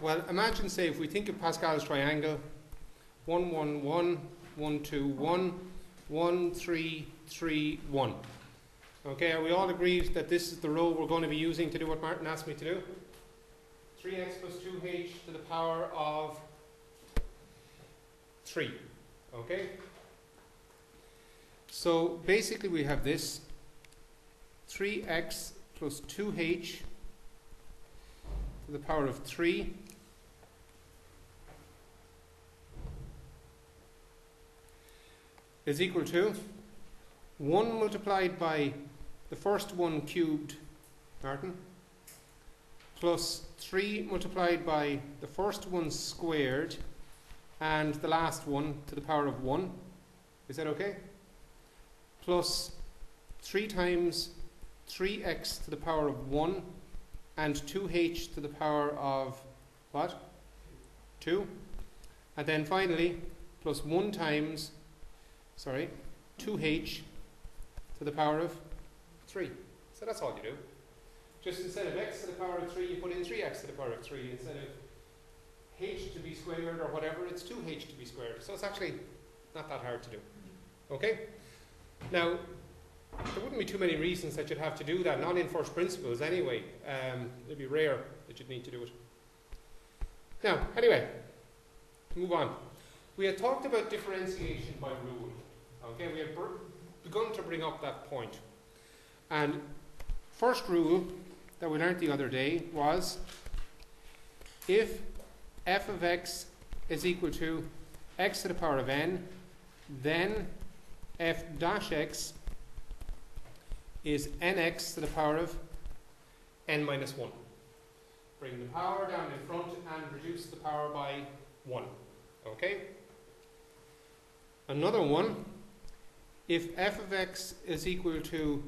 Well, imagine, say, if we think of Pascal's triangle, 1, 1, 1, 1, 2, 1, 1, 3, 3, 1. Okay, are we all agreed that this is the row we're going to be using to do what Martin asked me to do? 3x plus 2h to the power of 3. Okay? So basically we have this 3x plus 2h to the power of 3 is equal to 1 multiplied by the first one cubed, Martin, plus 3 multiplied by the first one squared and the last one to the power of 1. Is that okay? Plus 3 times 3x to the power of 1 and 2h to the power of what? 2. And then finally, plus 1 times, 2h to the power of 3. So that's all you do. Just instead of x to the power of 3, you put in 3x to the power of 3. Instead of h to be squared or whatever, it's 2h to be squared. So it's actually not that hard to do. Okay? Now, there wouldn't be too many reasons that you'd have to do that, not in first principles anyway. It'd be rare that you'd need to do it. Now, anyway, to move on. We had talked about differentiation by rule. Okay, we had begun to bring up that point. And first rule that we learnt the other day was if f of x is equal to x to the power of n, then f dash x is nx to the power of n minus 1. Bring the power down in front and reduce the power by 1. Okay? Another one, if f of x is equal to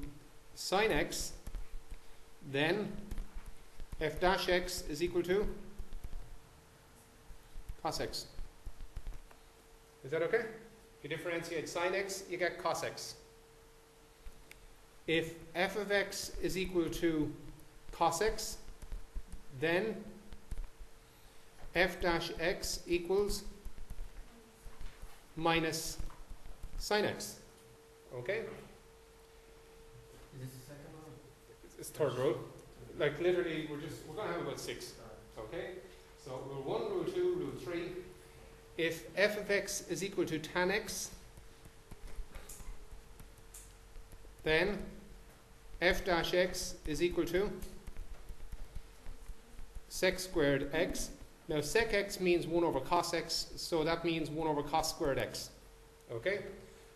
sine x, then f dash x is equal to cos x. Is that okay? You differentiate sine x, you get cos x. If f of x is equal to cos x, then f dash x equals minus sine x. Okay? Is this the second one? It's third rule. Like literally, we're going to have about 6. Okay? So rule 1, rule 2, rule 3. If f of x is equal to tan x, then f dash x is equal to sec squared x. Now sec x means 1 over cos x, so that means 1 over cos squared x. Okay?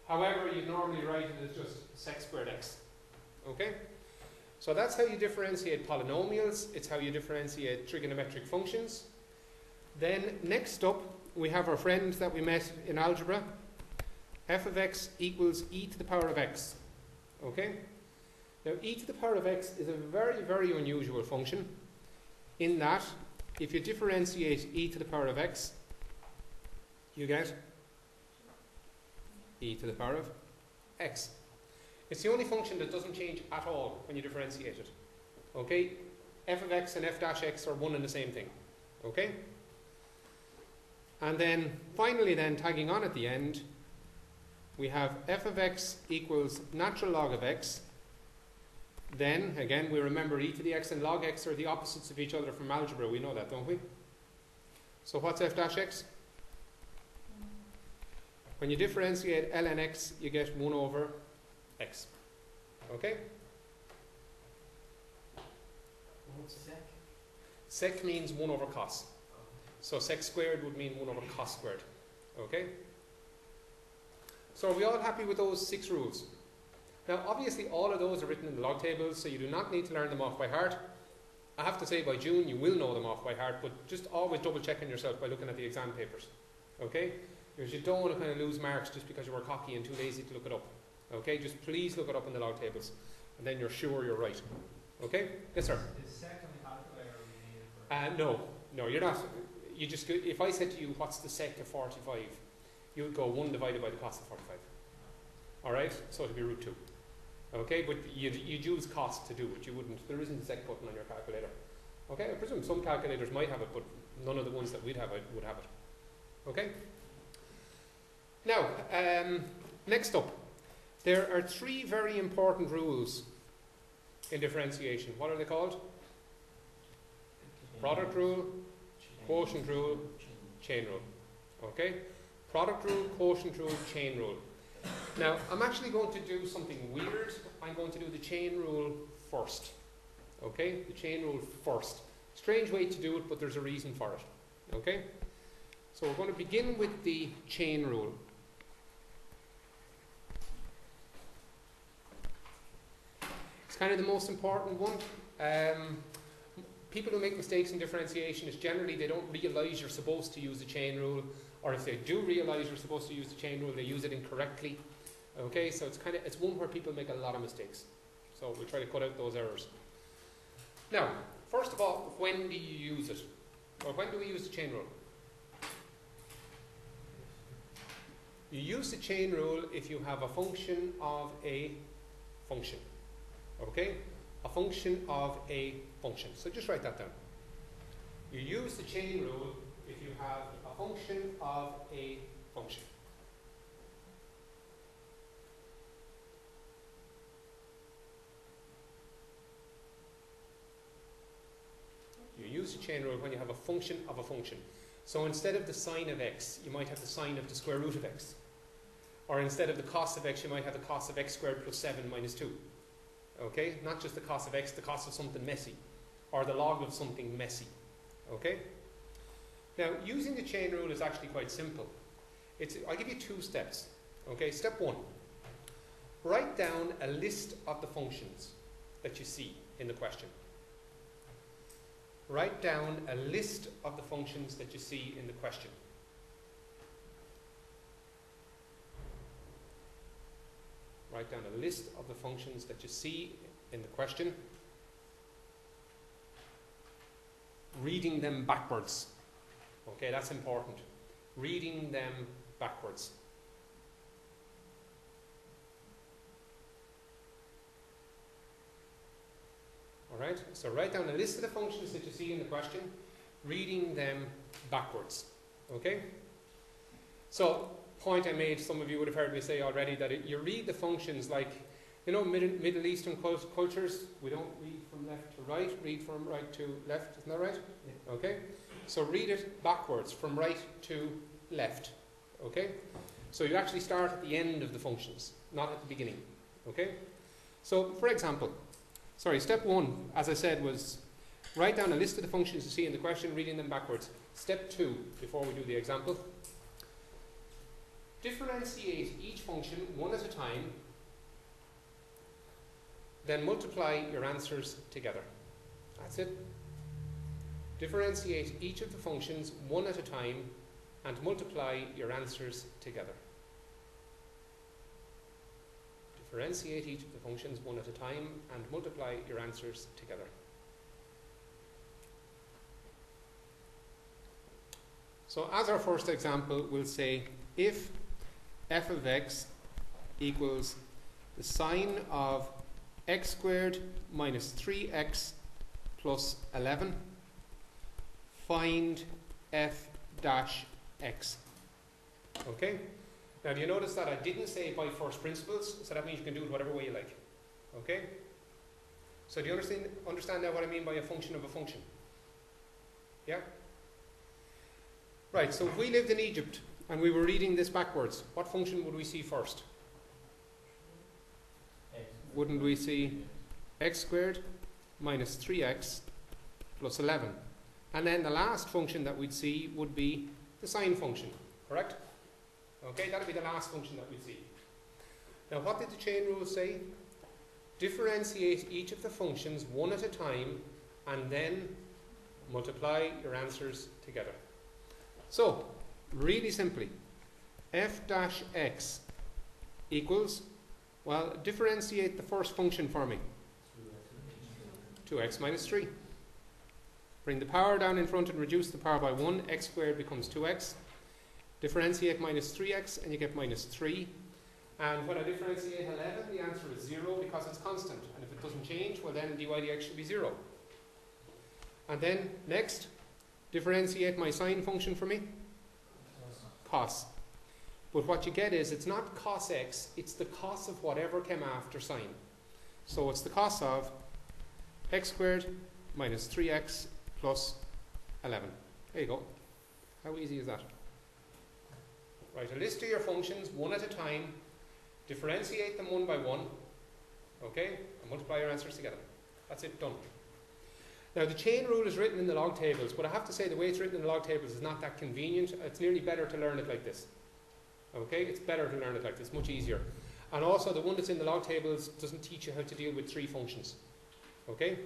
However, you normally write it as just sec squared x. Okay? So that's how you differentiate polynomials. It's how you differentiate trigonometric functions. Then next up, we have our friend that we met in algebra. F of x equals e to the power of x. Okay? Now e to the power of x is a very, very unusual function in that if you differentiate e to the power of x, you get e to the power of x. It's the only function that doesn't change at all when you differentiate it. Okay? F of x and f dash x are one and the same thing. Okay? And then finally then, tagging on at the end, we have f of x equals natural log of x. Then, again, we remember e to the x and log x are the opposites of each other from algebra. We know that, don't we? So what's f dash x? When you differentiate ln x, you get 1 over x. Okay? What's sec? Sec means 1 over cos. So sec squared would mean 1 over cos squared. Okay? So are we all happy with those 6 rules? Now obviously all of those are written in the log tables, so you do not need to learn them off by heart. I have to say by June you will know them off by heart, but just always double checking yourself by looking at the exam papers. Okay? Because you don't want to kind of lose marks just because you were cocky and too lazy to look it up. Okay? Just please look it up in the log tables, and then you're sure you're right. Okay? Yes, sir? Is sec on the calculator needed? No, you're not. You just, if I said to you, what's the sec of 45? You would go 1 divided by the cos of 45. Alright? So it would be root 2. Okay? But you'd use cos to do it. You wouldn't. There isn't a sec button on your calculator. Okay, I presume some calculators might have it, but none of the ones that we'd have would have it. Okay? Now, next up, there are three very important rules in differentiation. What are they called? Product rule, quotient rule, chain rule. Okay? Product rule, quotient rule, chain rule. Now, I'm actually going to do something weird. I'm going to do the chain rule first. Okay? The chain rule first. Strange way to do it, but there's a reason for it. Okay? So we're going to begin with the chain rule. It's kind of the most important one. People who make mistakes in differentiation is generally they don't realise you're supposed to use the chain rule, or if they do realise you're supposed to use the chain rule, they use it incorrectly. Okay, so it's one where people make a lot of mistakes. So we try to cut out those errors. Now, first of all, when do you use it? Or when do we use the chain rule? You use the chain rule if you have a function of a function. Okay? A function of a function. So just write that down. You use the chain rule if you have a function of a function. You use the chain rule when you have a function of a function. So instead of the sine of x, you might have the sine of the square root of x. Or instead of the cos of x, you might have the cos of x squared plus 7 minus 2. Okay? Not just the cos of x, the cos of something messy. Or the log of something messy. Okay? Now, using the chain rule is actually quite simple. I'll give you two steps. Okay? Step one. Write down a list of the functions that you see in the question. Write down a list of the functions that you see in the question. Write down a list of the functions that you see in the question. Reading them backwards. Okay, that's important. Reading them backwards. Alright, so write down a list of the functions that you see in the question, reading them backwards. Okay? So, point I made, some of you would have heard me say already, that you read the functions like, you know, Middle Eastern cultures, we don't read from left to right, read from right to left, isn't that right? Yeah. Okay? So read it backwards, from right to left. Okay? So you actually start at the end of the functions, not at the beginning. Okay? So, for example, step one, as I said, was write down a list of the functions you see in the question, reading them backwards. Step two, before we do the example, differentiate each function one at a time, then multiply your answers together. That's it. Differentiate each of the functions one at a time and multiply your answers together. Differentiate each of the functions one at a time and multiply your answers together. So as our first example, we'll say if f of x equals the sine of x squared minus 3x plus 11, find f dash x. Okay? Now, do you notice that I didn't say by first principles, so that means you can do it whatever way you like. Okay? So do you understand now what I mean by a function of a function? Yeah? Right, so if we lived in Egypt and we were reading this backwards, what function would we see first? Wouldn't we see x squared minus 3x plus 11? And then the last function that we'd see would be the sine function, correct? Okay, that would be the last function that we'd see. Now, what did the chain rule say? Differentiate each of the functions one at a time and then multiply your answers together. So, really simply, f dash x equals, well, differentiate the first function for me. 2x minus 3. Bring the power down in front and reduce the power by 1. X squared becomes 2x. Differentiate minus 3x and you get minus 3. And when I differentiate 11, the answer is 0 because it's constant. And if it doesn't change, well then dy dx should be 0. And then, next, differentiate my sine function for me. Cos. But what you get is, it's not cos x, it's the cos of whatever came after sine. So it's the cos of x squared minus 3x plus 11. There you go. How easy is that? Write a list of your functions, one at a time, differentiate them one by one, okay, and multiply your answers together. That's it, done. Now the chain rule is written in the log tables, but I have to say the way it's written in the log tables is not that convenient. It's nearly better to learn it like this. Okay, it's better to learn it like this, much easier. And also the one that's in the log tables doesn't teach you how to deal with three functions. Okay?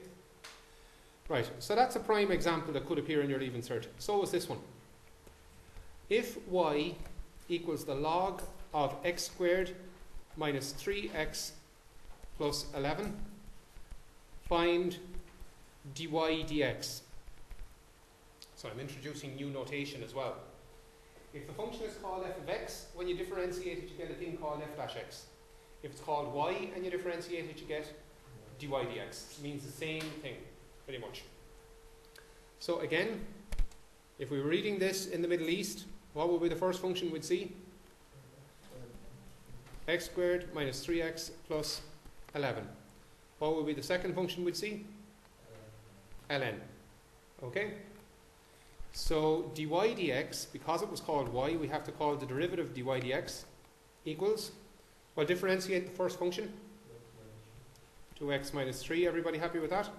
Right, so that's a prime example that could appear in your leaving cert. So is this one. If y equals the log of x squared minus 3x plus 11, find dy dx. So I'm introducing new notation as well. If the function is called f of x, when you differentiate it, you get a thing called f dash x. If it's called y and you differentiate it, you get dy dx. It means the same thing, pretty much. So again, if we were reading this in the Middle East, what would be the first function we'd see? X squared minus 3x plus 11. What would be the second function we'd see? ln. Okay? So dy dx, because it was called y, we have to call the derivative dy dx equals, well, differentiate the first function. 2x minus 3. Everybody happy with that?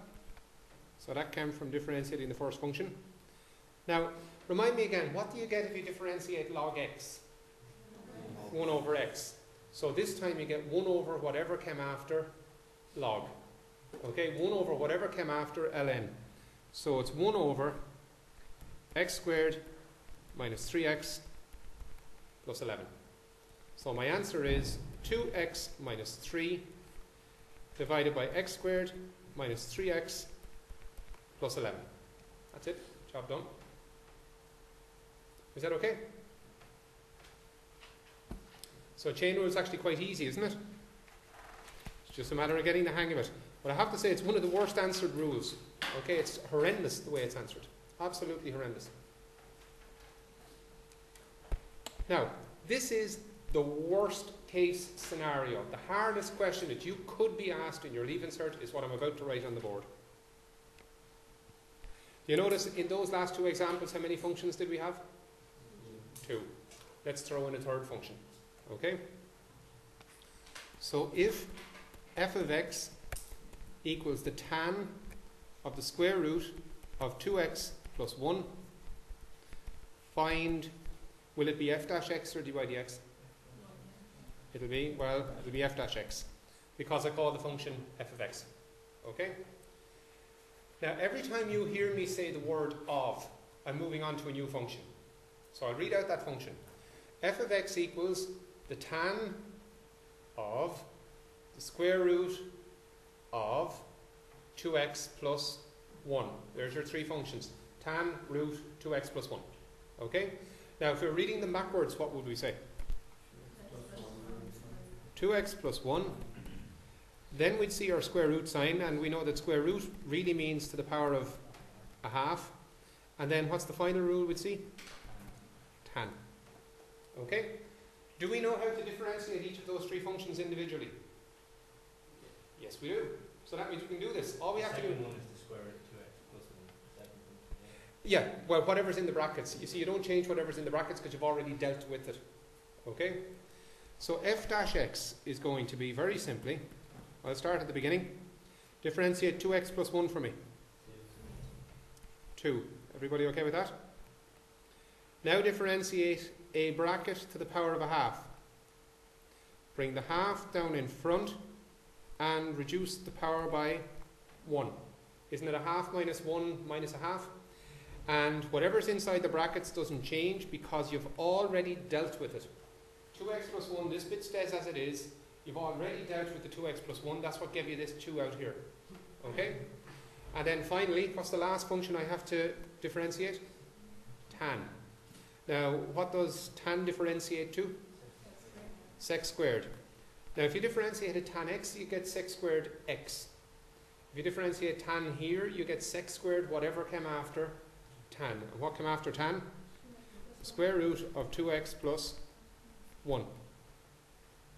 So that came from differentiating the first function. Now, remind me again, what do you get if you differentiate log x? 1 over x. So this time you get 1 over whatever came after log. Okay, 1 over whatever came after ln. So it's 1 over x squared minus 3x plus 11. So my answer is 2x minus 3 divided by x squared minus 3x plus 11. That's it. Job done. Is that okay? So chain rule is actually quite easy, isn't it? It's just a matter of getting the hang of it. But I have to say it's one of the worst answered rules. Okay, it's horrendous the way it's answered. Absolutely horrendous. Now, this is the worst case scenario. The hardest question that you could be asked in your leaving cert is what I'm about to write on the board. Do you notice in those last two examples how many functions did we have? 2. Let's throw in a third function. Okay? So if f of x equals the tan of the square root of 2x plus 1, find, will it be f dash x or dy dx? It'll be f dash x, because I call the function f of x. Okay? Now every time you hear me say the word of, I'm moving on to a new function. So I'll read out that function. F of x equals the tan of the square root of 2x plus 1. There's your three functions. Tan, root, 2x plus 1. Okay? Now if we're reading them backwards, what would we say? 2x plus 1. Then we'd see our square root sign, and we know that square root really means to the power of a half. And then what's the final rule we'd see? Tan. Okay? Do we know how to differentiate each of those three functions individually? Yes, we do. So that means we can do this. All we have to do... one is the square root of 2x plus 1. Yeah, well, whatever's in the brackets. You see, you don't change whatever's in the brackets because you've already dealt with it. Okay? So f dash x is going to be, very simply, I'll start at the beginning. Differentiate 2x plus 1 for me. 2. Everybody okay with that? Now differentiate a bracket to the power of a half. Bring the half down in front and reduce the power by 1. Isn't it a half minus 1 minus a half? And whatever's inside the brackets doesn't change because you've already dealt with it. 2x plus 1, this bit stays as it is. You've already dealt with the 2x plus 1. That's what gave you this 2 out here. Okay? And then finally, what's the last function I have to differentiate? Tan. Now, what does tan differentiate to? Sec squared. Now, if you differentiate a tan x, you get sec squared x. If you differentiate tan here, you get sec squared whatever came after tan. And what came after tan? The square root of 2x plus 1.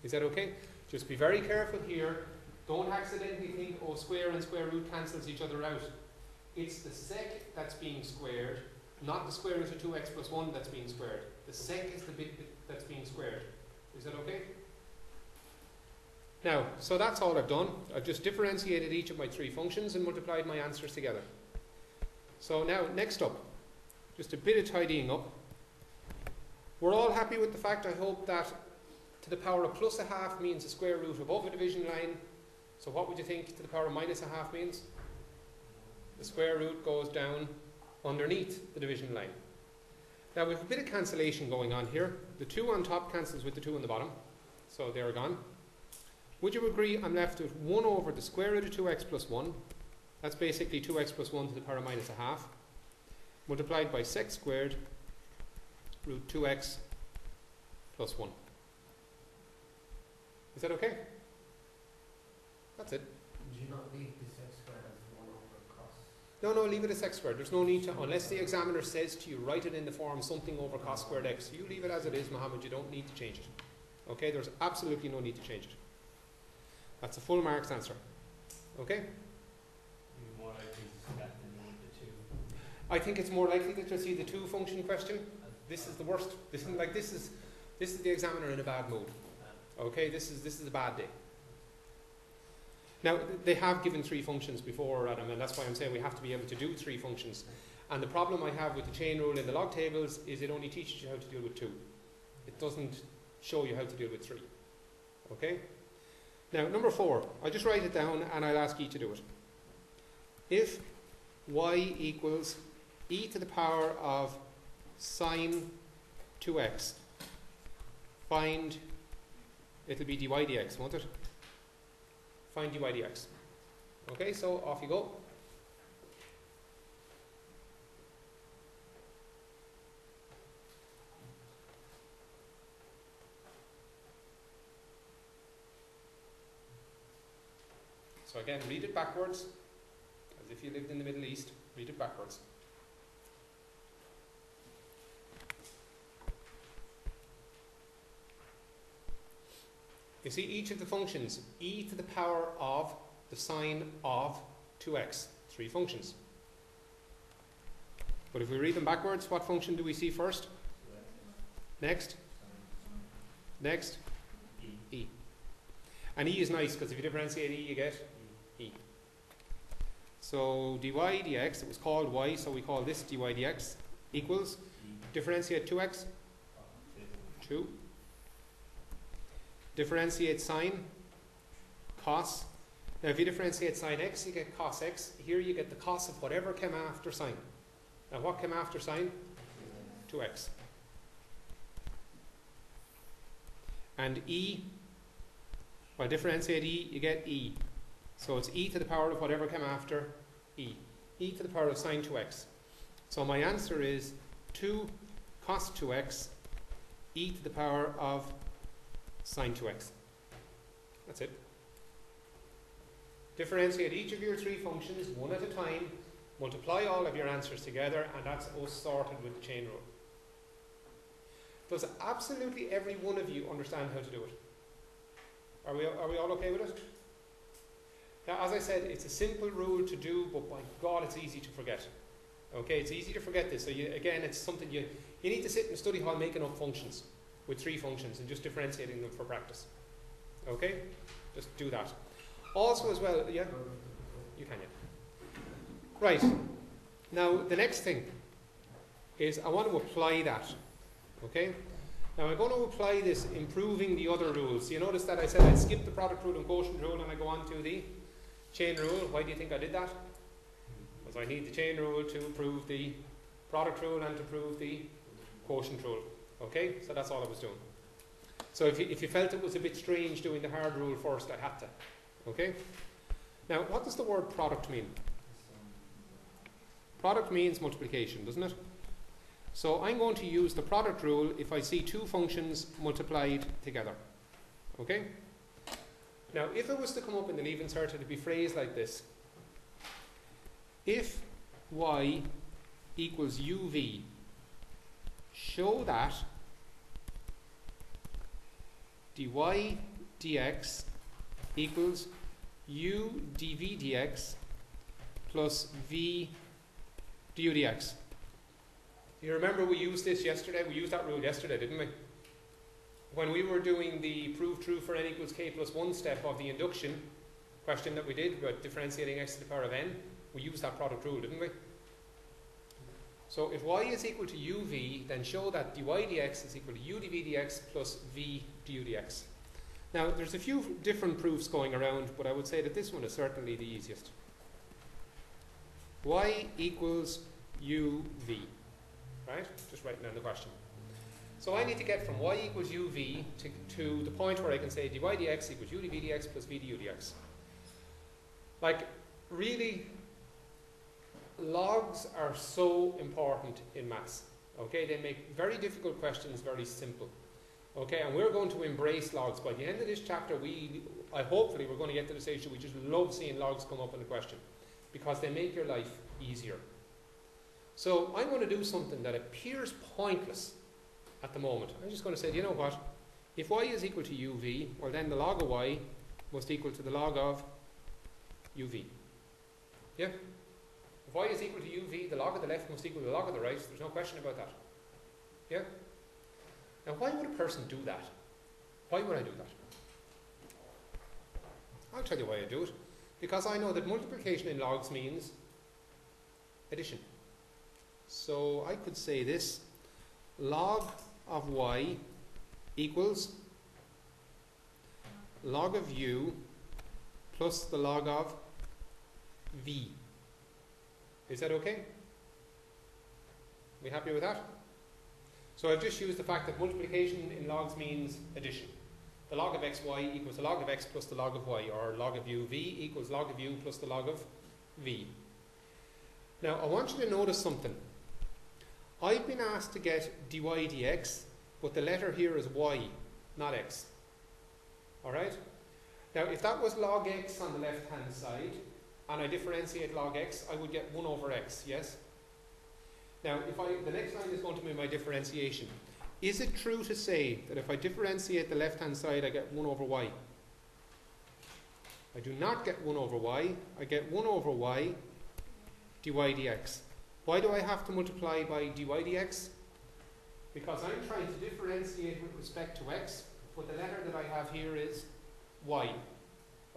Is that okay? Just be very careful here. Don't accidentally think, oh, square and square root cancels each other out. It's the sec that's being squared, not the square root of 2x plus 1 that's being squared. The sec is the bit that's being squared. Is that okay? Now, so that's all I've done. I've just differentiated each of my three functions and multiplied my answers together. So now, next up, just a bit of tidying up. We're all happy with the fact, I hope, that to the power of plus a half means a square root above a division line. So what would you think to the power of minus a half means? The square root goes down underneath the division line. Now we have a bit of cancellation going on here. The 2 on top cancels with the 2 on the bottom. So they're gone. Would you agree I'm left with 1 over the square root of 2x plus 1. That's basically 2x plus 1 to the power of minus a half. Multiplied by sec squared root 2x plus 1. Is that okay? That's it. Do you not leave the sec squared as 1 over cos? No, leave it as sec squared. There's no need to, unless the examiner says to you, write it in the form something over cos squared x. You leave it as it is, Mohammed. You don't need to change it. Okay? There's absolutely no need to change it. That's a full marks answer. Okay? You're more likely to see that than the 2. I think it's more likely that you'll see the 2 function question. This is the worst. This is the examiner in a bad mood. Okay? This is a bad day. Now, they have given 3 functions before, Adam, and that's why I'm saying we have to be able to do 3 functions. And the problem I have with the chain rule in the log tables is it only teaches you how to deal with 2. It doesn't show you how to deal with 3. Okay? Now, number 4, I'll just write it down and I'll ask you to do it. If y equals e to the power of sine 2x, find, it'll be dy dx, won't it? Find dy dx. Okay, so off you go. So again, read it backwards, as if you lived in the Middle East. Read it backwards. You see each of the functions, e to the power of the sine of 2x, 3 functions. But if we read them backwards, what function do we see first? Next? Next? E. And e is nice, because if you differentiate e, you get e. So dy dx, it was called y, so we call this dy dx, equals, differentiate 2x, 2. Differentiate sine, cos. Now if you differentiate sine x, you get cos x. Here you get the cos of whatever came after sine. Now what came after sine? 2x. And e, well, differentiate e, you get e. So it's e to the power of whatever came after e. E to the power of sine 2x. So my answer is 2 cos 2x e to the power of sine 2x. That's it. Differentiate each of your 3 functions one at a time, multiply all of your answers together, and that's us sorted with the chain rule. Does absolutely every one of you understand how to do it? Are we all okay with it? Now, as I said, it's a simple rule to do, but by God, it's easy to forget. Okay, it's easy to forget this. So again, it's something you need to sit in study hall making up functions with 3 functions and just differentiating them for practice. Okay? Just do that. Also as well, yeah? You can, yeah. Right. Now, the next thing is I want to apply that. Okay? Now, I'm going to apply this improving the other rules. You notice that I said I'd skip the product rule and quotient rule and I go on to the chain rule. Why do you think I did that? Because I need the chain rule to prove the product rule and to prove the quotient rule. Okay, so that's all I was doing. So if you felt it was a bit strange doing the hard rule first, I had to. Okay? Now, what does the word product mean? Product means multiplication, doesn't it? So I'm going to use the product rule if I see 2 functions multiplied together. Okay? Now, if it was to come up in the leave insert, it would be phrased like this. if y equals uv, show that dy dx equals u dv dx plus v du dx. You remember we used this yesterday? We used that rule yesterday, didn't we? When we were doing the prove true for n equals k plus 1 step of the induction question that we did about differentiating x to the power of n, we used that product rule, didn't we? So if y is equal to uv, then show that dy dx is equal to u dv dx plus v du dx. Now, there's a few different proofs going around, but I would say that this one is certainly the easiest. Y equals uv, right? Just writing down the question. So I need to get from y equals uv to the point where I can say dy dx equals u dv dx plus v du dx. Like, really, logs are so important in maths. Okay, they make very difficult questions very simple. Okay, and we're going to embrace logs. By the end of this chapter, hopefully we're going to get to the stage that we just love seeing logs come up in a question, because they make your life easier. So I'm going to do something that appears pointless at the moment. I'm just going to say, you know what? If y is equal to uv, well then the log of y must equal to the log of uv. Yeah? If y is equal to uv, the log of the left must equal to the log of the right. There's no question about that. Yeah? Now, why would a person do that? Why would I do that? I'll tell you why I do it. Because I know that multiplication in logs means addition. So I could say this: log of y equals log of u plus the log of v. Is that okay? We happy with that? So I've just used the fact that multiplication in logs means addition. The log of xy equals the log of x plus the log of y, or log of uv equals log of u plus the log of v. Now I want you to notice something. I've been asked to get dy dx, but the letter here is y, not x. Alright? Now if that was log x on the left hand side, and I differentiate log x, I would get 1 over x, yes? Now, the next line is going to be my differentiation. Is it true to say that if I differentiate the left-hand side, I get 1 over y? I do not get 1 over y. I get 1 over y dy dx. Why do I have to multiply by dy dx? Because I'm trying to differentiate with respect to x, but the letter that I have here is y.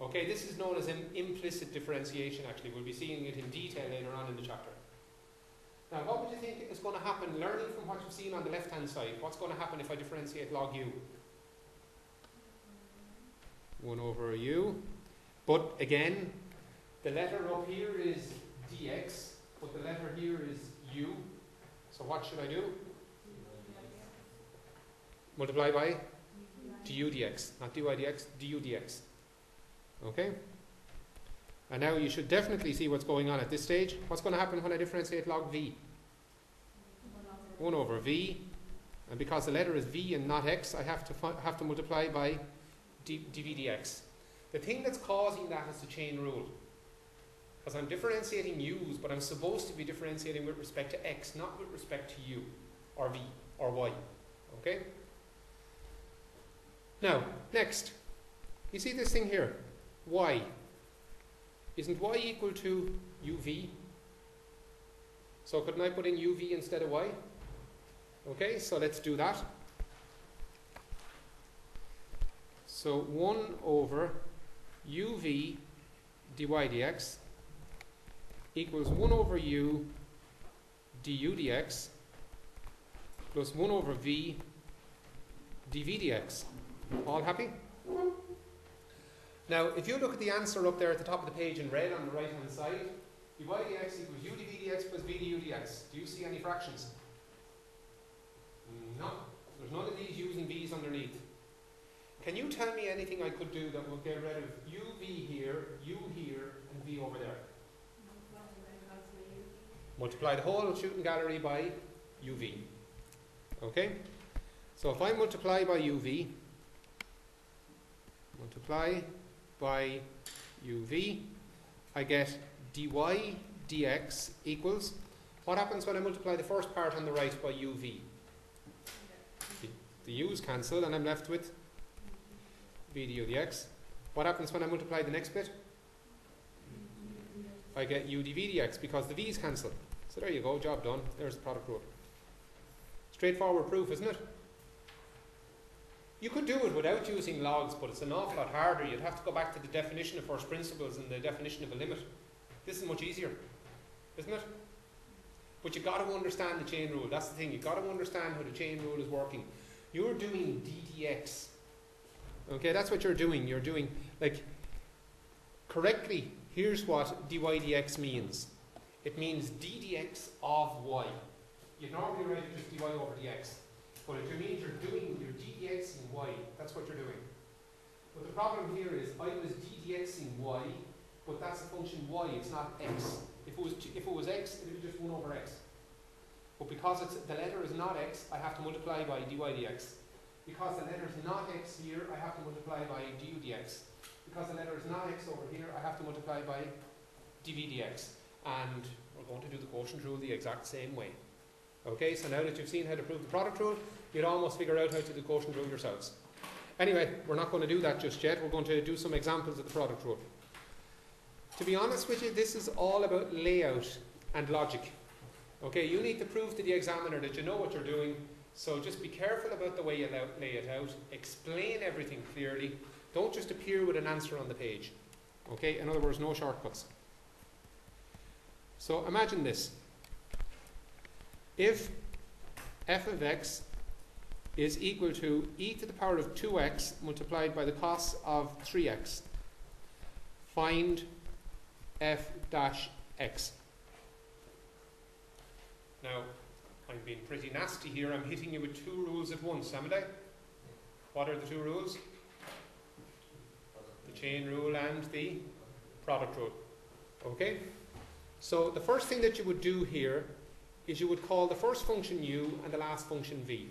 Okay, this is known as an implicit differentiation, actually. We'll be seeing it in detail later on in the chapter. Now, what would you think is going to happen, learning from what you've seen on the left-hand side? What's going to happen if I differentiate log u? 1 over u. But again, the letter up here is dx, but the letter here is u. So what should I do? Multiply by du dx. Not dy dx, du dx. Okay? And now you should definitely see what's going on at this stage. What's going to happen when I differentiate log v? 1 over v. And because the letter is v and not x, I have to multiply by dv dx. The thing that's causing that is the chain rule. Because I'm differentiating u's, but I'm supposed to be differentiating with respect to x, not with respect to u, or v, or y. Okay? Now, next. You see this thing here? Y. Isn't y equal to uv? So couldn't I put in uv instead of y? Okay, so let's do that. So 1 over uv dy dx equals 1 over u du dx plus 1 over v dv dx. All happy? Now, if you look at the answer up there at the top of the page in red on the right hand side, dy dx equals u dv dx plus v du dx. Do you see any fractions? No. There's none of these u's and v's underneath. Can you tell me anything I could do that would get rid of uv here, u here, and v over there? Multiply the whole shooting gallery by uv. Okay? So if I multiply by uv, multiply by uv, I get dy dx equals, what happens when I multiply the first part on the right by uv? The u's cancel and I'm left with v du dx. What happens when I multiply the next bit? I get u dv dx because the v's cancel. So there you go, job done. There's the product rule. Straightforward proof, isn't it? You could do it without using logs, but it's an awful lot harder. You'd have to go back to the definition of first principles and the definition of a limit. This is much easier, isn't it? But you've got to understand the chain rule. That's the thing. You've got to understand how the chain rule is working. You're doing ddx. Okay, that's what you're doing. You're doing, like, correctly, here's what dy dx means. It means ddx of y. You normally write it just dy over dx. But it means you're doing your ddx in y. That's what you're doing. But the problem here is I was ddx in y, but that's a function y, it's not x. If it was x, it would be just 1 over x. But because the letter is not x, I have to multiply by dy dx. Because the letter is not x here, I have to multiply by du dx. Because the letter is not x over here, I have to multiply by dv dx. And we're going to do the quotient rule the exact same way. Okay, so now that you've seen how to prove the product rule, you'd almost figure out how to do the quotient rule yourselves. Anyway, we're not going to do that just yet. We're going to do some examples of the product rule. To be honest with you, this is all about layout and logic. Okay, you need to prove to the examiner that you know what you're doing, so just be careful about the way you lay it out. Explain everything clearly. Don't just appear with an answer on the page. Okay, in other words, no shortcuts. So imagine this. If f of x is equal to e to the power of 2x multiplied by the cos of 3x, find f dash x. Now, I'm being pretty nasty here. I'm hitting you with 2 rules at once, haven't I? What are the 2 rules? The chain rule and the product rule. Okay? So the first thing that you would do here is you would call the first function u and the last function v.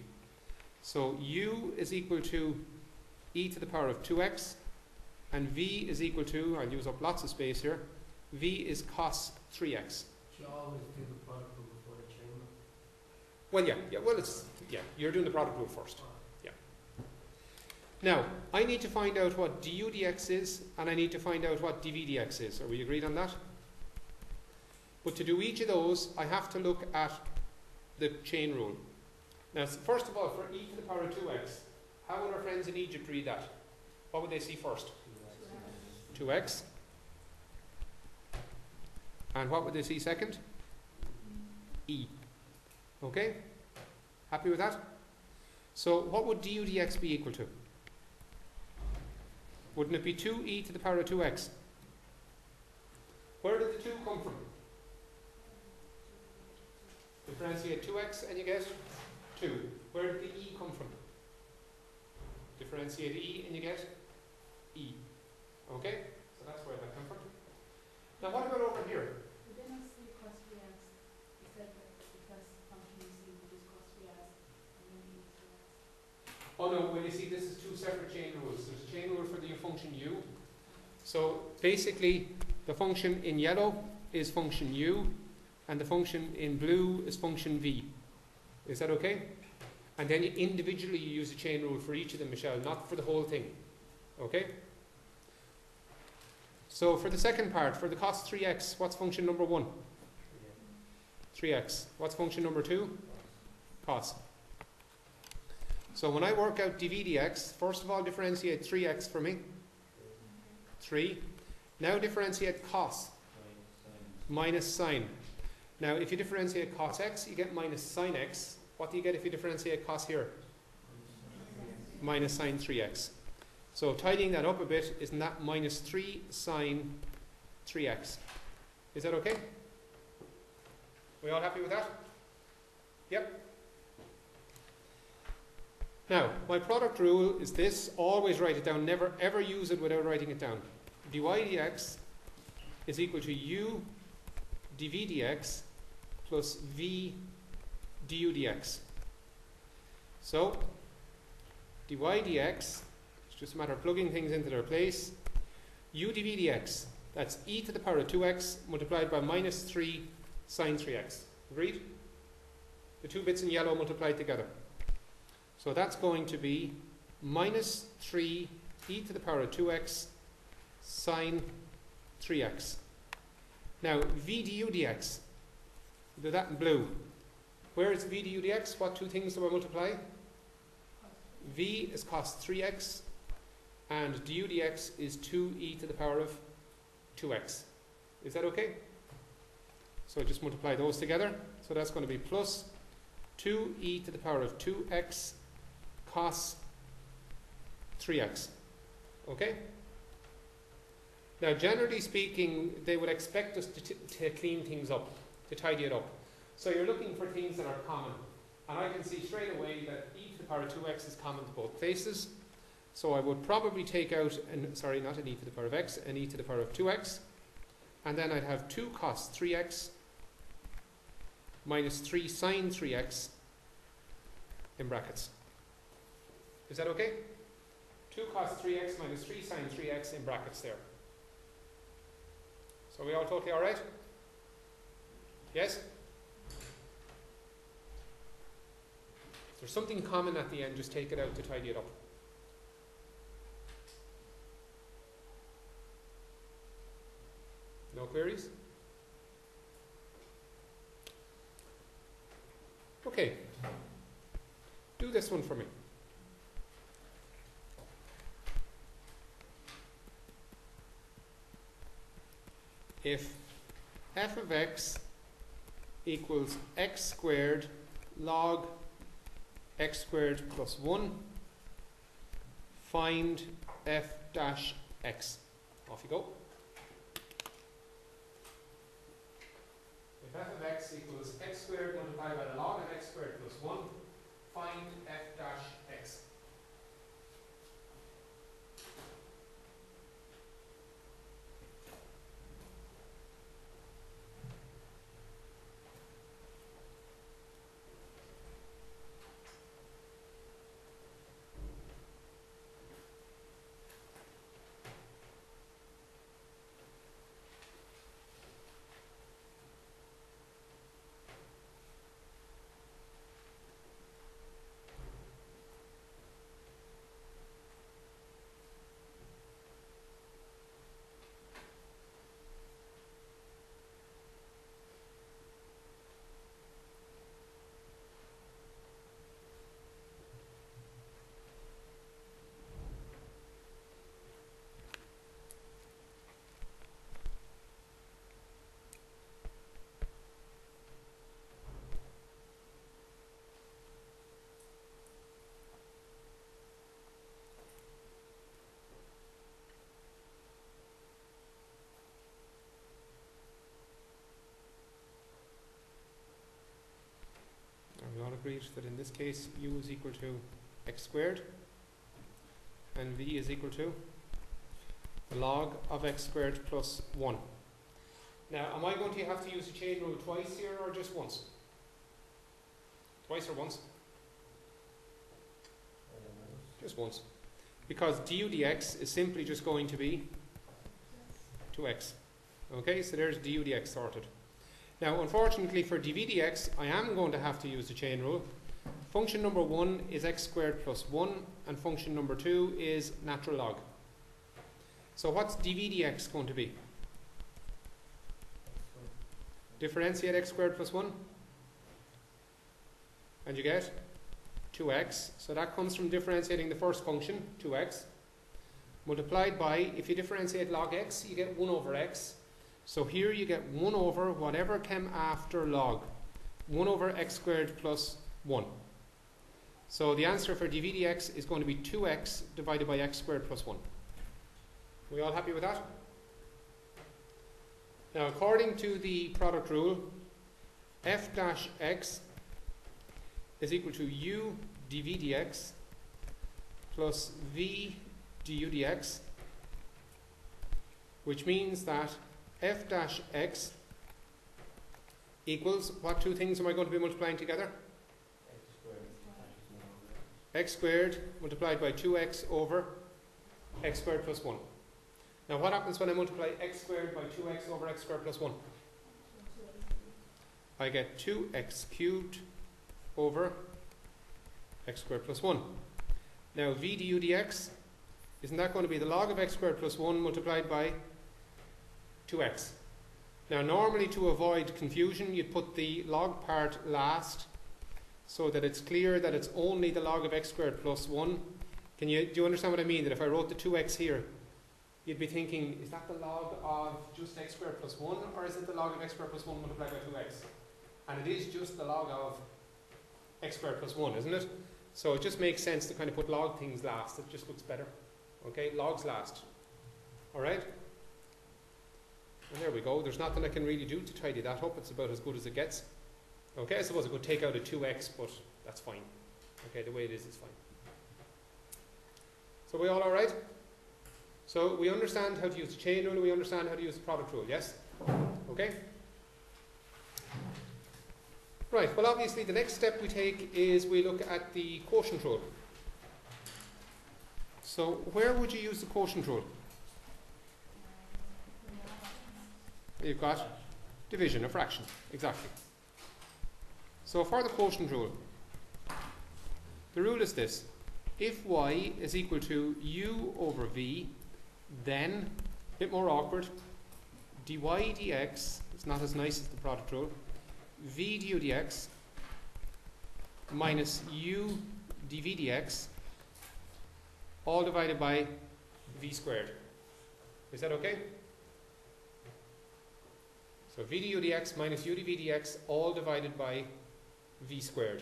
So u is equal to e to the power of 2x, and v is equal to, I'll use up lots of space here, v is cos 3x. You always do the product rule before the chain rule. Well, you're doing the product rule first. Yeah. Now, I need to find out what du dx is, and I need to find out what dv dx is. Are we agreed on that? But to do each of those, I have to look at the chain rule. Now, first of all, for e to the power of 2x, how would our friends in Egypt read that? What would they see first? 2x. And what would they see second? E. Okay? Happy with that? So what would du dx be equal to? Wouldn't it be 2e to the power of 2x? Where did the 2 come from? Differentiate 2x and you get 2. Where did the e come from? Differentiate e and you get e. Okay? So that's where that comes from. Now what about over here? We did not see cos 3x. We said that because function you see which is cos 3x and then e is 3x. Oh no, well you see this is 2 separate chain rules. There's a chain rule for the function u. So basically the function in yellow is function u, and the function in blue is function v. Is that okay? And then individually you use a chain rule for each of them, Michelle, not for the whole thing. Okay? So for the second part, for the cos 3x, what's function number 1? 3x. What's function number 2? Cos. So when I work out dv dx, first of all differentiate 3x for me. 3. Now differentiate cos. Minus sine. Now if you differentiate cos x, you get minus sine x. What do you get if you differentiate cos here? Minus sine 3x. So tidying that up a bit, isn't that minus 3 sine 3x? Is that okay? We all happy with that? Yep. Now, my product rule is this. Always write it down. Never ever use it without writing it down. dy dx is equal to u dv dx plus v du dx. So, dy dx, it's just a matter of plugging things into their place. U dv dx, That's e to the power of 2x multiplied by minus 3 sine 3x. Agreed? The two bits in yellow multiplied together. So that's going to be minus 3 e to the power of 2x sine 3x. Now, v du dx, do that in blue. Where is v du dx? What two things do I multiply? V is cos 3x, and du dx is 2e to the power of 2x. Is that okay? So just multiply those together. So that's going to be plus 2e to the power of 2x cos 3x. Okay? Now, generally speaking, they would expect us to clean things up, to tidy it up. So you're looking for things that are common. And I can see straight away that e to the power of 2x is common to both places. So I would probably take out, sorry, not an e to the power of x, an e to the power of 2x. And then I'd have 2 cos 3x minus 3 sine 3x in brackets. Is that okay? 2 cos 3x minus 3 sine 3x in brackets there. So are we all totally alright? Yes? If there's something common at the end, just take it out to tidy it up. No queries? Okay. Do this one for me. If f of x equals x squared log x squared plus 1, find f dash x. Off you go. If f of x equals x squared multiplied by the log of x squared plus 1, find f dash x. Agreed that in this case u is equal to x squared and v is equal to the log of x squared plus 1. Now, am I going to have to use the chain rule twice here or just once? Twice or once? Just once. Because du dx is simply just going to be 2x. Okay, so there's du dx sorted. Now, unfortunately for dv dx, I am going to have to use the chain rule. Function number 1 is x squared plus 1, and function number 2 is natural log. So what's dv dx going to be? Differentiate x squared plus 1, and you get 2x. So that comes from differentiating the first function, 2x, multiplied by, if you differentiate log x, you get 1 over x. So here you get 1 over whatever came after log, 1 over x squared plus 1. So the answer for dv dx is going to be 2x divided by x squared plus 1. We all happy with that? Now, according to the product rule, f dash x is equal to u dv dx plus v du dx, which means that f dash x equals, what two things am I going to be multiplying together? X squared multiplied by 2x over x squared plus 1. Now what happens when I multiply x squared by 2x over x squared plus 1? I get 2x cubed over x squared plus 1. Now v du dx, isn't that going to be the log of x squared plus 1 multiplied by 2x? Now normally, to avoid confusion, you'd put the log part last so that it's clear that it's only the log of x squared plus 1. Do you understand what I mean? That if I wrote the 2x here, you'd be thinking, is that the log of just x squared plus 1, or is it the log of x squared plus 1 multiplied by 2x? And it is just the log of x squared plus 1, isn't it? So it just makes sense to kind of put log things last. It just looks better. Okay, logs last. Alright? And there we go. There's nothing I can really do to tidy that up. It's about as good as it gets. Okay, I suppose I could take out a 2x, but that's fine. Okay, the way it is fine. So we all alright? So we understand how to use the chain rule, we understand how to use the product rule, yes? Okay? Right, well obviously the next step we take is we look at the quotient rule. So where would you use the quotient rule? You've got division, a fraction, exactly. So for the quotient rule, the rule is this: if y is equal to u over v, then, a bit more awkward, dy dx, it's not as nice as the product rule, v du dx minus u dv dx, all divided by v squared. Is that okay? So v du dx minus u dv dx, all divided by v squared.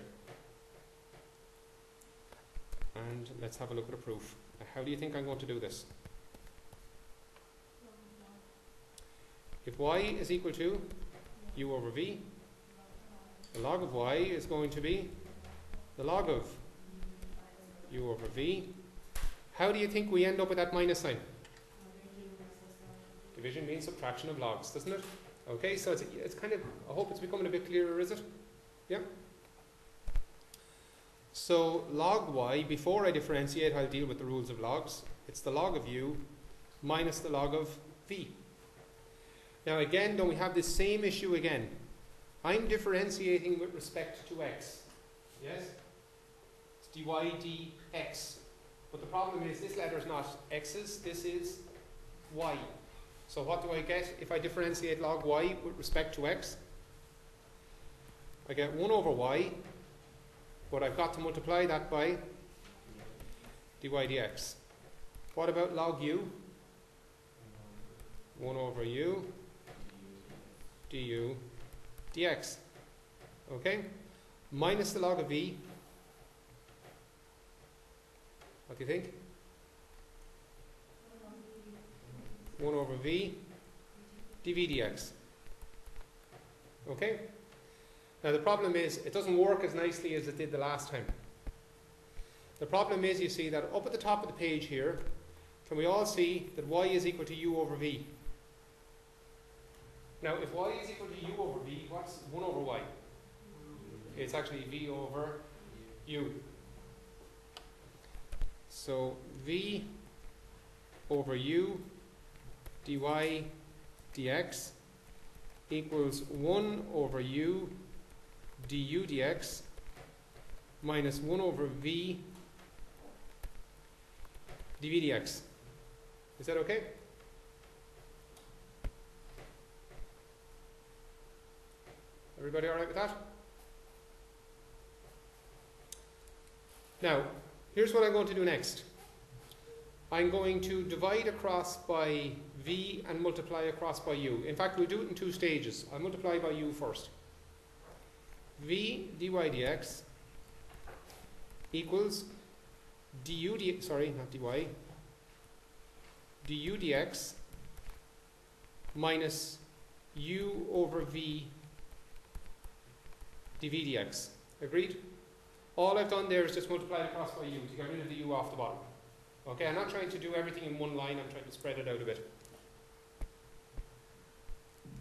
And let's have a look at a proof. How do you think I'm going to do this? If y is equal to u over v, the log of y is going to be the log of u over v. How do you think we end up with that minus sign? Division means subtraction of logs, doesn't it? Okay, so it's kind of, I hope it's becoming a bit clearer, is it? Yeah? So log y, before I differentiate, I'll deal with the rules of logs. It's the log of u minus the log of v. Now again, don't we have this same issue again? I'm differentiating with respect to x. Yes? It's dy dx. But the problem is this letter is not x's, this is y. So what do I get if I differentiate log y with respect to x? I get 1 over y, but I've got to multiply that by dy dx. What about log u? 1 over u du dx. Okay? Minus the log of v. What do you think? 1 over v dv dx. Okay? Now the problem is, it doesn't work as nicely as it did the last time. The problem is, you see that up at the top of the page here, can we all see that y is equal to u over v? Now if y is equal to u over v, what's 1 over y? It's actually v over u. So v over u dy dx equals 1 over u du dx minus 1 over v dv dx. Is that okay? Everybody alright with that? Now, here's what I'm going to do next. I'm going to divide across by v and multiply across by u. In fact, we'll do it in 2 stages. I'll multiply by u first. V dy dx equals du dx, sorry, not dy, du dx minus u over v dv dx. Agreed? All I've done there is just multiply across by u to get rid of the u off the bottom. Okay, I'm not trying to do everything in one line, I'm trying to spread it out a bit.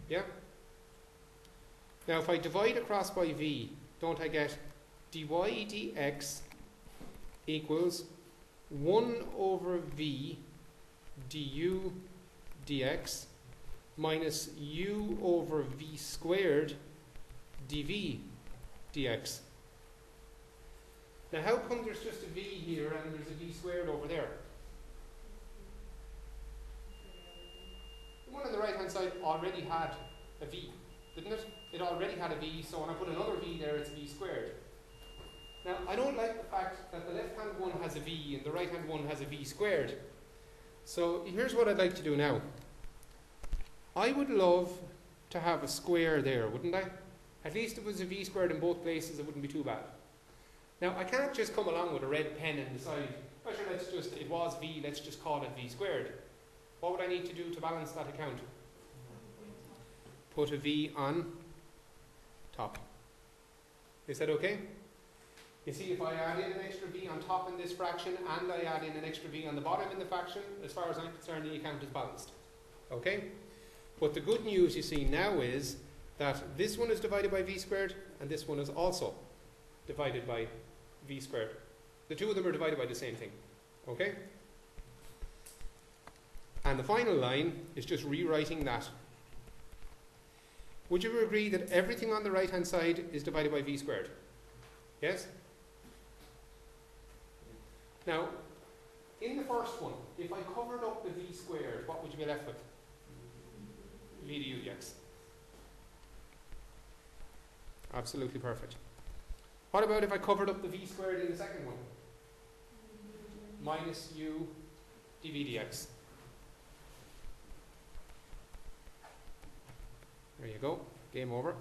Yeah? Now if I divide across by v, don't I get dy dx equals 1 over v du dx minus u over v squared dv dx. Now how come there's just a v here and there's a v squared over there? The one on the right hand side already had a v, didn't it? It already had a v, so when I put another v there, it's v squared. Now, I don't like the fact that the left hand one has a v and the right hand one has a v squared. So here's what I'd like to do now. I would love to have a square there, wouldn't I? At least if it was a v squared in both places, it wouldn't be too bad. Now, I can't just come along with a red pen and decide, oh sure, it was v, let's just call it v squared. What would I need to do to balance that account? Put a v on top. Is that okay? You see, if I add in an extra v on top in this fraction and I add in an extra v on the bottom in the fraction, as far as I'm concerned, the account is balanced. Okay? But the good news you see now is that this one is divided by v squared and this one is also divided by v squared. The two of them are divided by the same thing. Okay? And the final line is just rewriting that. Would you agree that everything on the right hand side is divided by v squared? Yes? Now, in the first one, if I covered up the v squared, what would you be left with? V du dx. Absolutely perfect. What about if I covered up the v squared in the second one? Minus u dv dx. There you go. Game over.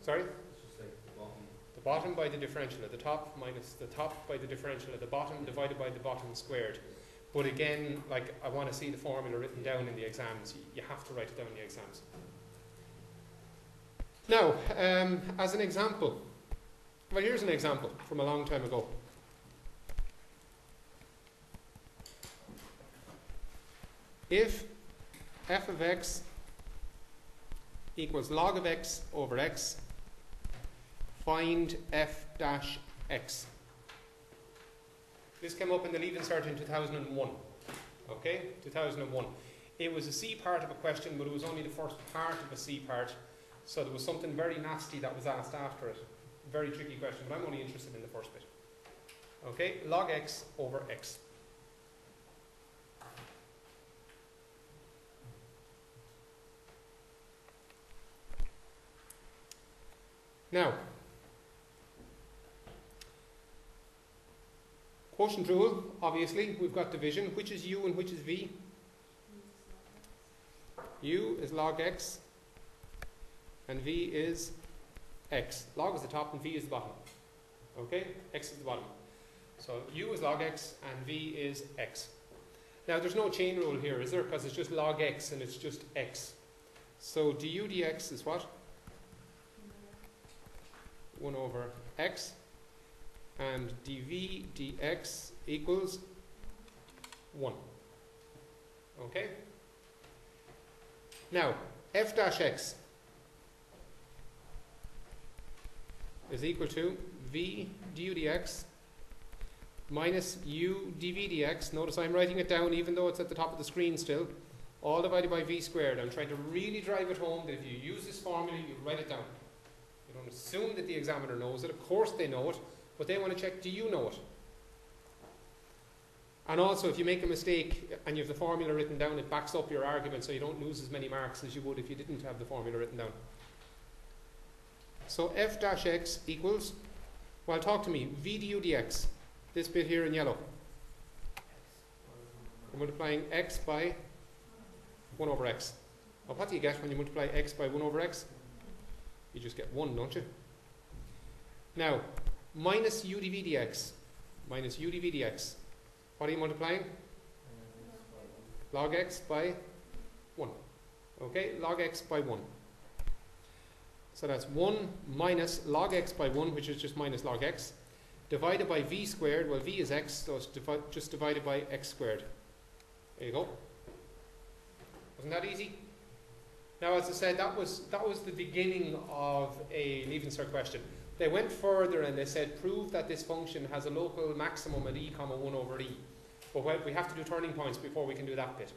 Sorry? The bottom by the differential at the top minus the top by the differential at the bottom divided by the bottom squared. But again, like, I want to see the formula written down in the exams. You have to write it down in the exams. Now, as an example, well, here's an example from a long time ago. If f of x equals log of x over x, find f dash x. This came up in the Leave Insert in 2001. Okay, 2001. It was a C part of a question, but it was only the first part of a C part. So there was something very nasty that was asked after it. Very tricky question, but I'm only interested in the first bit. Okay, log x over x. Now, quotient rule, obviously, we've got division. Which is u and which is v? U is log x, and v is x. Log is the top and v is the bottom. Okay? X is the bottom. So u is log x and v is x. Now, there's no chain rule here, is there? Because it's just log x and it's just x. So du dx is what? 1 over x, and dv dx equals 1. Okay? Now, f dash x is equal to v du dx minus u dv dx. Notice I'm writing it down even though it's at the top of the screen still. All divided by v squared. I'm trying to really drive it home that if you use this formula, you write it down. You don't assume that the examiner knows it. Of course they know it, but they want to check, do you know it? And also, if you make a mistake and you have the formula written down, it backs up your argument so you don't lose as many marks as you would if you didn't have the formula written down. So f dash x equals, well, talk to me, v du dx, this bit here in yellow. We're multiplying x by 1 over x. Well, what do you get when you multiply x by 1 over x? You just get 1, don't you? Now, minus u dv dx. Minus u dv dx. What are you multiplying? Log x by 1. Okay, log x by 1. So that's 1 minus log x by 1, which is just minus log x, divided by v squared. Well, v is x, so it's just divided by x squared. There you go. Wasn't that easy? Now, as I said, that was the beginning of a Leave Insert question. They went further and they said, prove that this function has a local maximum at e comma 1 over e. But we have to do turning points before we can do that bit.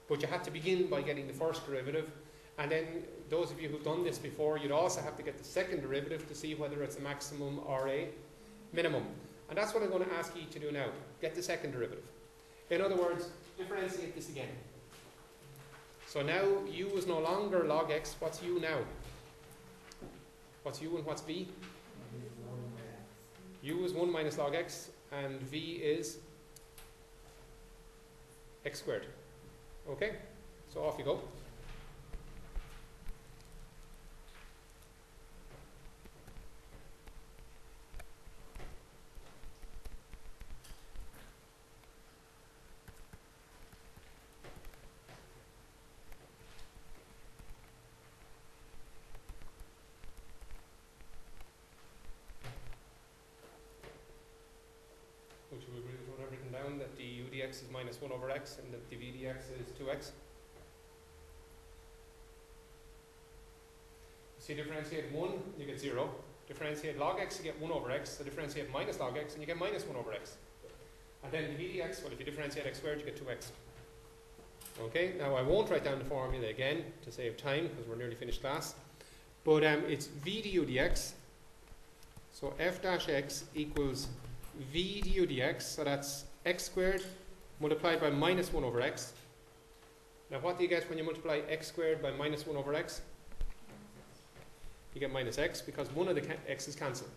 But you have to begin by getting the first derivative, and then those of you who've done this before, you'd also have to get the second derivative to see whether it's a maximum or a minimum. And that's what I'm going to ask you to do now. Get the second derivative. In other words, differentiate this again. So now u is no longer log x. What's u now? What's u and what's v? U is 1 minus log x, and v is x squared. Okay? So off you go. Would you agree with what I've written down, that the u dx is minus 1 over x and that the v dx is 2x? So you differentiate 1, you get 0. Differentiate log x, you get 1 over x. So differentiate minus log x, and you get minus 1 over x. And then the v dx, well, if you differentiate x squared, you get 2x. Okay, now I won't write down the formula again to save time, because we're nearly finished class. But it's v du dx. So f dash x equals v du dx, so that's x squared multiplied by minus 1 over x. Now what do you get when you multiply x squared by minus 1 over x? You get minus x, because one of the x's cancel.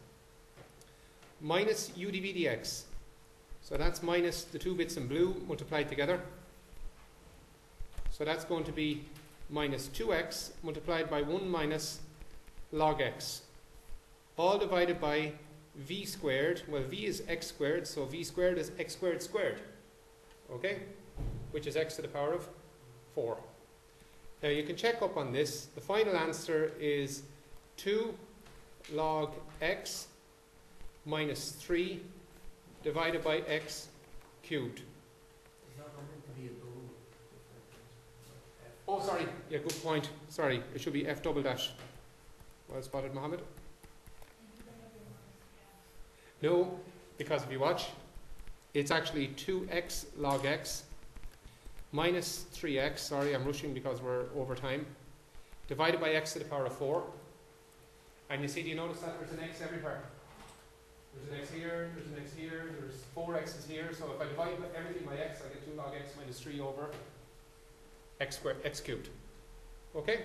Minus u dv dx, so that's minus the two bits in blue multiplied together. So that's going to be minus 2x multiplied by 1 minus log x, all divided by v squared. Well, v is x squared, so v squared is x squared squared, okay, which is x to the power of 4. Now you can check up on this. The final answer is 2 log x minus 3 divided by x cubed. Is that not meant to be a double? Oh, sorry, yeah, good point. Sorry, it should be f double dash. Well spotted, Mohammed. No, because if you watch, it's actually 2x log x minus 3x, sorry, I'm rushing because we're over time, divided by x to the power of 4. And you see, do you notice that there's an x everywhere? There's an x here, there's an x here, there's 4 x's here, so if I divide everything by x, I get 2 log x minus 3 over x squared, x cubed. Okay?